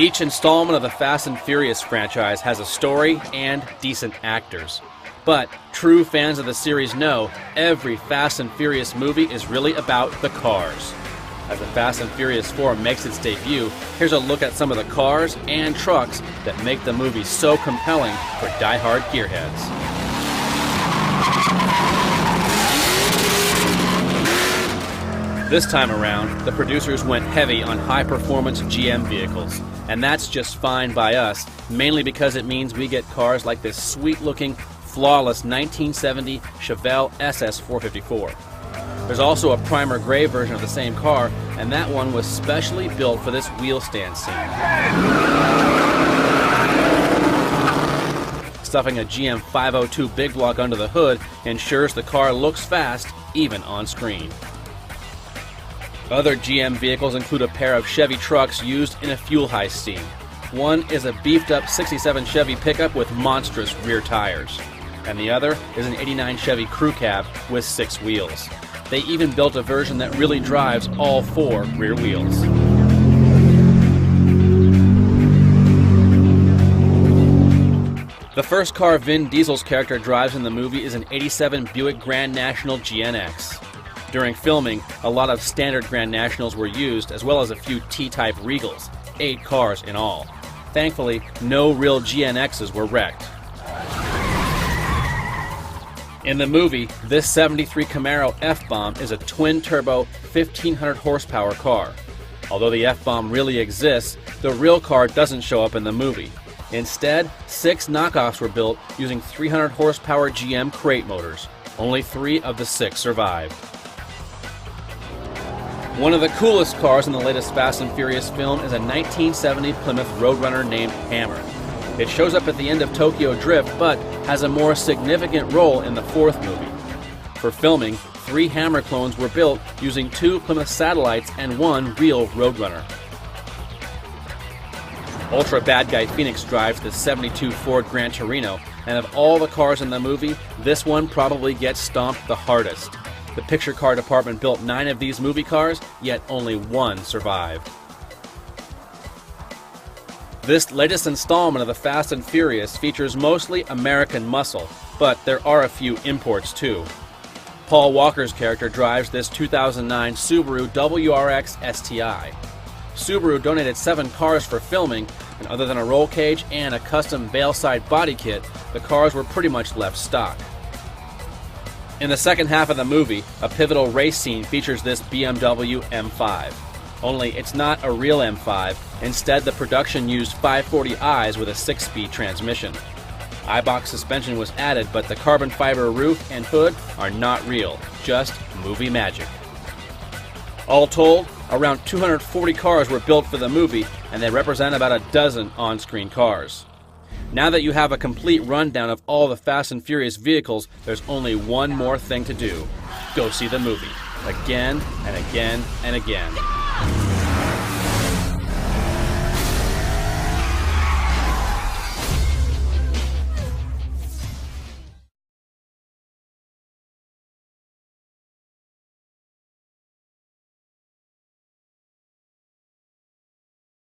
Each installment of the Fast and Furious franchise has a story and decent actors. But true fans of the series know every Fast and Furious movie is really about the cars. As the Fast and Furious 4 makes its debut, here's a look at some of the cars and trucks that make the movie so compelling for die-hard gearheads. This time around, the producers went heavy on high-performance GM vehicles. And that's just fine by us, mainly because it means we get cars like this sweet-looking, flawless 1970 Chevelle SS 454. There's also a primer gray version of the same car, and that one was specially built for this wheel stand scene. Stuffing a GM 502 big block under the hood ensures the car looks fast, even on screen. Other GM vehicles include a pair of Chevy trucks used in a fuel heist scene. One is a beefed-up 67 Chevy pickup with monstrous rear tires, and the other is an 89 Chevy crew cab with 6 wheels. They even built a version that really drives all 4 rear wheels. The first car Vin Diesel's character drives in the movie is an 87 Buick Grand National GNX. During filming, a lot of standard Grand Nationals were used, as well as a few T-type Regals, 8 cars in all. Thankfully, no real GNXs were wrecked. In the movie, this 73 Camaro F-Bomb is a twin-turbo, 1,500 horsepower car. Although the F-Bomb really exists, the real car doesn't show up in the movie. Instead, 6 knockoffs were built using 300 horsepower GM crate motors. Only 3 of the 6 survived. One of the coolest cars in the latest Fast and Furious film is a 1970 Plymouth Roadrunner named Hammer. It shows up at the end of Tokyo Drift, but has a more significant role in the 4th movie. For filming, 3 Hammer clones were built using 2 Plymouth Satellites and 1 real Roadrunner. Ultra Bad Guy Phoenix drives the 72 Ford Gran Torino, and of all the cars in the movie, this one probably gets stomped the hardest. The picture car department built 9 of these movie cars, yet only 1 survived. This latest installment of the Fast and Furious features mostly American muscle, but there are a few imports too. Paul Walker's character drives this 2009 Subaru WRX STI. Subaru donated 7 cars for filming, and other than a roll cage and a custom Veilside body kit, the cars were pretty much left stock. In the second half of the movie, a pivotal race scene features this BMW M5. Only it's not a real M5, instead the production used 540i's with a 6-speed transmission. iBox suspension was added, but the carbon fiber roof and hood are not real, just movie magic. All told, around 240 cars were built for the movie, and they represent about a dozen on-screen cars. Now that you have a complete rundown of all the Fast and Furious vehicles, there's only one more thing to do. Go see the movie. Again and again and again.